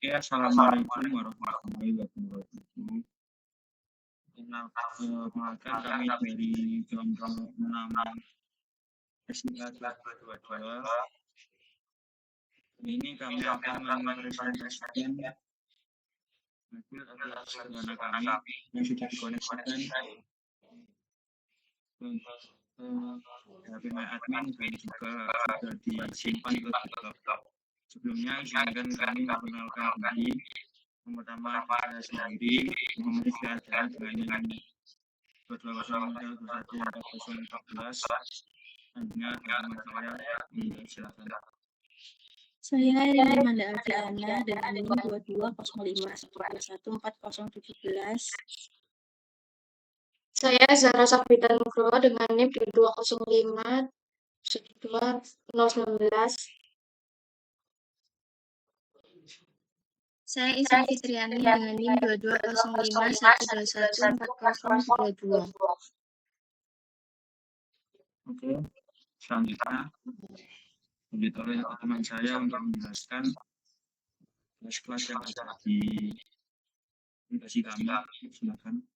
Ya, assalamualaikum warahmatullahi wabarakatuh. Perkenalkan kami dari kelompok 6 SIA 2022. Ini kami akan mempresentasikan hasil tes sederhana kami yang sudah dikoneksikan ke HP MyAdmin dan juga sudah disimpan ke GitHub. Sebelumnya, izinkan kami memperkenalkan diri. Yang pertama, saya sendiri, Muhammad Rizky Ardana dengan NIM 22011414. Selanjutnya, teman saya, silakan. Saya Rini Manda Adriana dengan NIM 2205111417. Saya Zara Sabrita Nugroho dengan NIM 2205 Saya Isra Fitriani dengan NIM 2205121432. Oke, selanjutnya lanjut oleh teman saya untuk menjelaskan kelas-kelas yang ada di aplikasi kami. Silakan.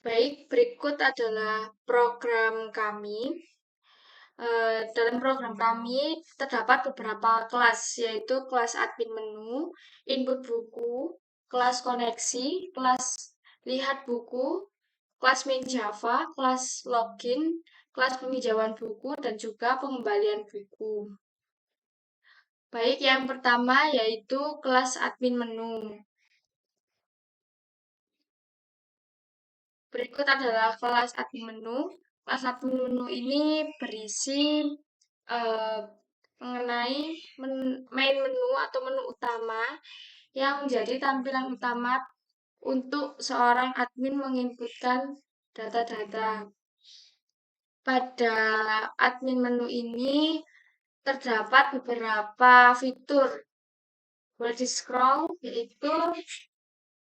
Baik, berikut adalah program kami. Dalam program kami terdapat beberapa kelas, yaitu kelas admin menu, input buku, kelas koneksi, kelas lihat buku, kelas main Java, kelas login, kelas peminjaman buku, dan juga pengembalian buku. Baik, yang pertama yaitu kelas admin menu. Berikut adalah kelas admin menu. Kelas admin menu ini berisi mengenai main menu atau menu utama yang menjadi tampilan utama untuk seorang admin menginputkan data-data. Pada admin menu ini terdapat beberapa fitur. Boleh di-scroll, yaitu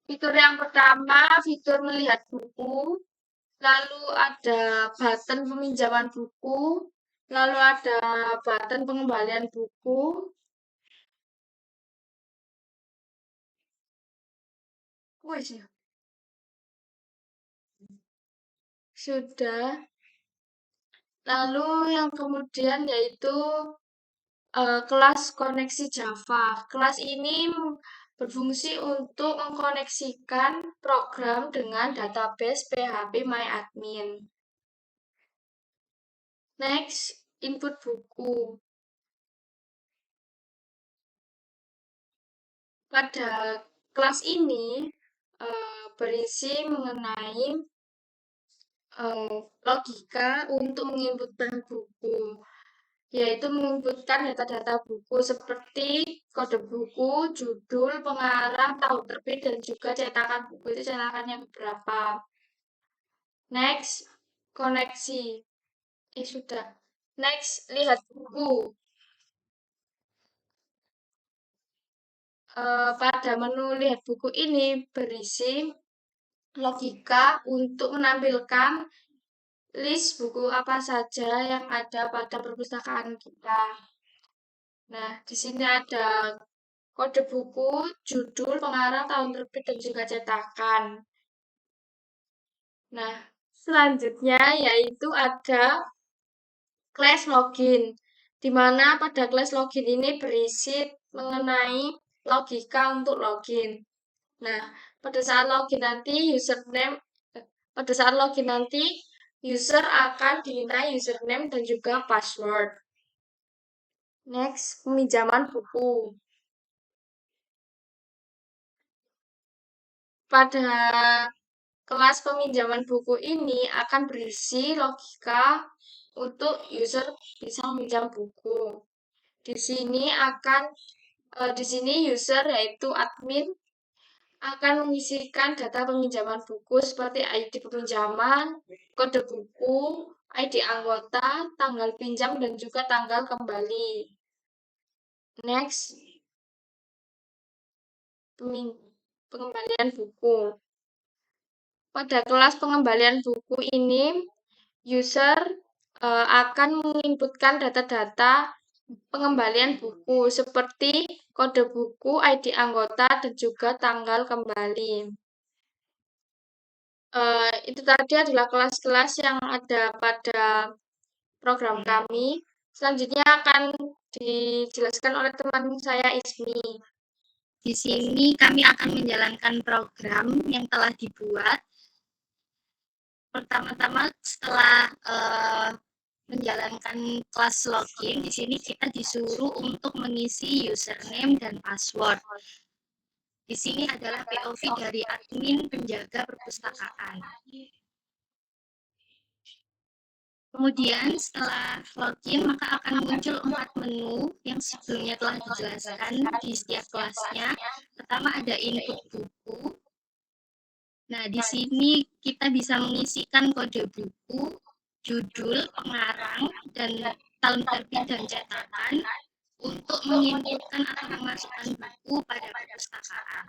fitur yang pertama, fitur melihat buku, lalu ada button peminjaman buku, lalu ada button pengembalian buku. Sudah. Lalu yang kemudian yaitu kelas koneksi Java. Kelas ini berfungsi untuk mengkoneksikan program dengan database PHP MyAdmin. Next, input buku. Pada kelas ini berisi mengenai logika untuk menginputkan buku, yaitu menginputkan data-data buku seperti kode buku, judul, pengarang, tahun terbit, dan juga cetakan buku itu cetakannya berapa. Next, koneksi. Sudah. Next, lihat buku. Pada menu lihat buku ini berisi logika untuk menampilkan list buku apa saja yang ada pada perpustakaan kita. Nah, di sini ada kode buku, judul, pengarang, tahun terbit, dan juga cetakan. Nah, selanjutnya yaitu ada kelas login, di mana pada kelas login ini berisi mengenai logika untuk login. Nah, pada saat login nanti user akan diminta username dan juga password. Next, peminjaman buku. Pada kelas peminjaman buku ini akan berisi logika untuk user bisa meminjam buku. Di sini user yaitu admin akan mengisikan data peminjaman buku seperti ID peminjaman, kode buku, ID anggota, tanggal pinjam, dan juga tanggal kembali. Next, pengembalian buku. Pada kelas pengembalian buku ini, user akan menginputkan data-data pengembalian buku seperti kode buku, ID anggota, dan juga tanggal kembali. Itu tadi adalah kelas-kelas yang ada pada program kami. Selanjutnya akan dijelaskan oleh teman saya Ismi. Di sini kami akan menjalankan program yang telah dibuat. Pertama-tama setelah menjalankan kelas login, di sini kita disuruh untuk mengisi username dan password. Di sini adalah POV dari admin penjaga perpustakaan. Kemudian setelah login maka akan muncul 4 menu yang sebelumnya telah dijelaskan di setiap kelasnya. Pertama ada input buku. Nah, di sini kita bisa mengisikan kode buku, judul, pengarang, dan tahun terbit dan cetakan untuk menginputkan atau memasukkan buku pada perpustakaan.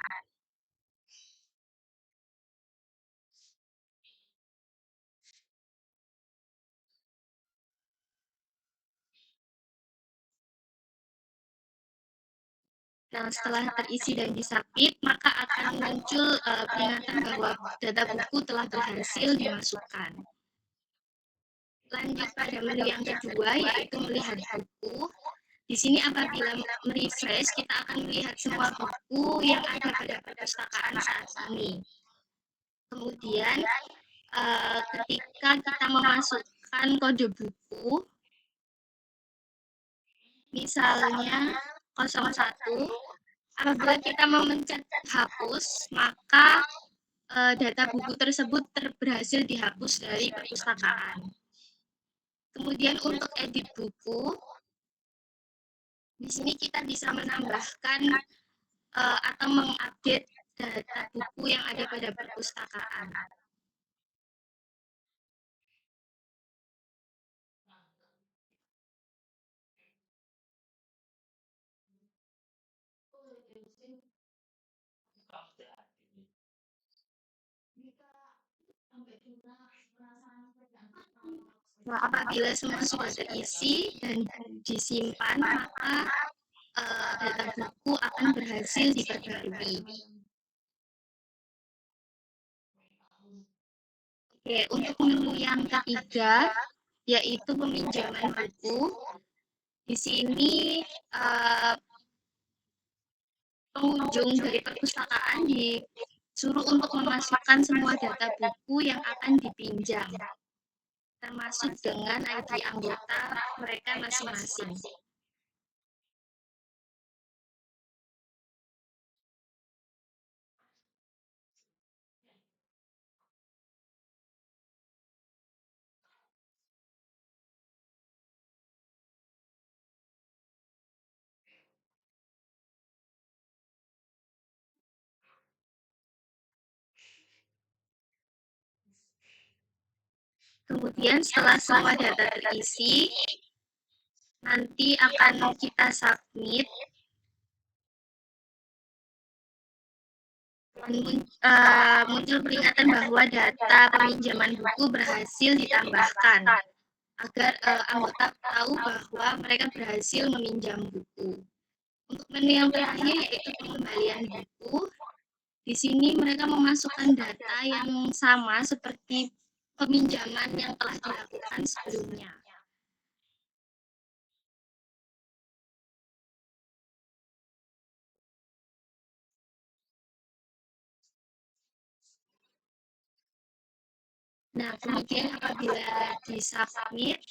Nah, setelah terisi dan disubmit, maka akan muncul peringatan bahwa data buku telah berhasil dimasukkan. Lanjut pada menu yang kedua, yaitu melihat buku. Di sini apabila merefresh, kita akan melihat semua buku yang ada pada perpustakaan saat ini. Kemudian, ketika kita memasukkan kode buku, misalnya 01, apabila kita memencet hapus, maka data buku tersebut berhasil dihapus dari perpustakaan. Kemudian untuk edit buku, di sini kita bisa menambahkan atau mengupdate data buku yang ada pada perpustakaan. Nah, apabila semua sudah terisi dan disimpan, maka data buku akan berhasil diperbarui. Oke, untuk menu yang ketiga, yaitu peminjaman buku. Di sini pengunjung dari perpustakaan disuruh untuk memasukkan semua data buku yang akan dipinjam, termasuk dengan ID anggota mereka masing-masing. Kemudian setelah semua data terisi, nanti akan kita submit dan muncul peringatan bahwa data peminjaman buku berhasil ditambahkan agar anggota tahu bahwa mereka berhasil meminjam buku. Untuk menu yang terakhir yaitu pengembalian buku. Di sini mereka memasukkan data yang sama seperti peminjaman yang telah dilakukan sebelumnya. Nah, kemudian apabila disubmit,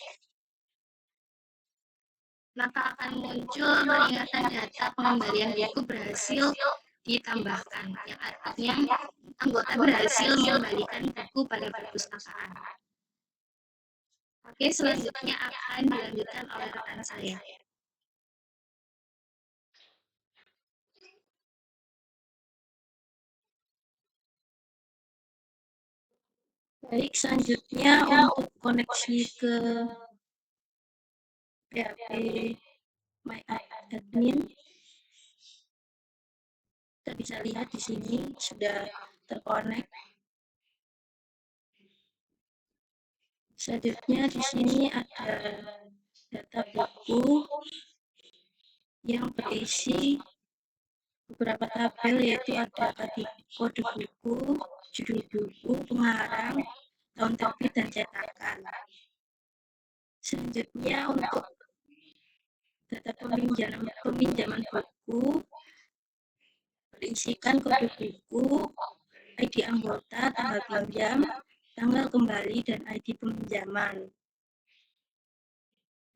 maka akan muncul peringatan data pengembalian buku berhasil ditambahkan, yang artinya anggota berhasil mengembalikan buku pada perpustakaan. Oke, selanjutnya akan dilanjutkan oleh rekan saya. Baik, selanjutnya untuk koneksi ke PHP MyAdmin, kita bisa lihat di sini sudah terkonek. Selanjutnya di sini ada data buku yang berisi beberapa tabel, yaitu ada tadi kode buku, judul buku, pengarang, tahun terbit, dan cetakan. Selanjutnya untuk data peminjaman buku berisikan kode buku, ID anggota, tanggal pinjam, tanggal kembali, dan ID peminjaman.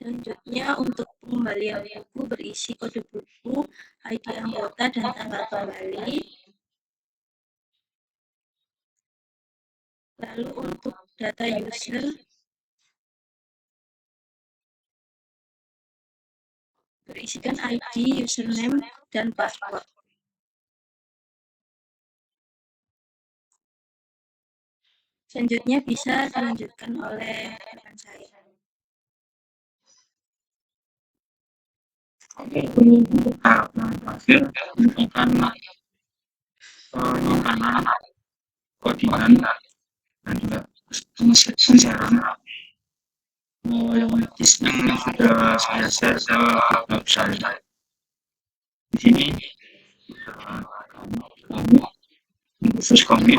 Selanjutnya untuk pengembalian buku berisi kode buku, ID anggota, dan tanggal kembali. Lalu untuk data user berisikan ID, username, dan password. Selanjutnya bisa dilanjutkan oleh rekan saya. Untuk tahap yang terakhir merupakan penyimpanan, codingan, dan juga pembayaran yang sudah saya share ke web saya. Di sini kami khusus komit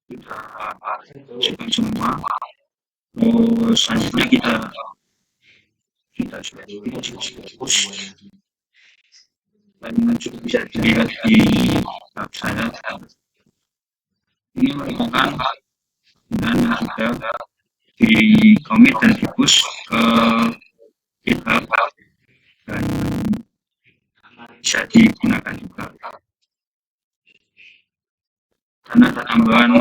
sudah semua. Selanjutnya kita dan juga bisa dilihat di web saya. Ini merupakan dengan sudah di komit dan di push ke GitHub dan bisa digunakan juga. Dan ada tambahan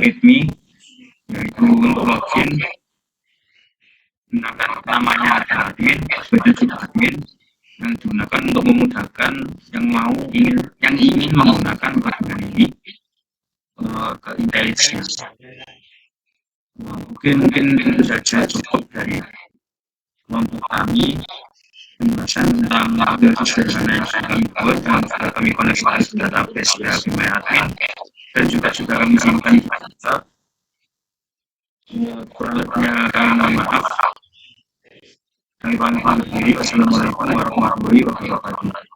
readme, yaitu untuk login menggunakan namanya ada admin, passwordnya juga admin, yang digunakan untuk memudahkan yang ingin menggunakan jaringan ini ke intelligence. Mungkin itu saja cukup dari kelompok kami, pembahasan tentang aplikasi sederhana yang sudah kami buat dan sudah kami koneksikan ke database BMyAdmin, dan juga sudah kami simpan di GitHub. Kurang lebihnya kami mohon maaf. Kami pamit undur diri. Wassalamualaikum warahmatullahi wabarakatuh.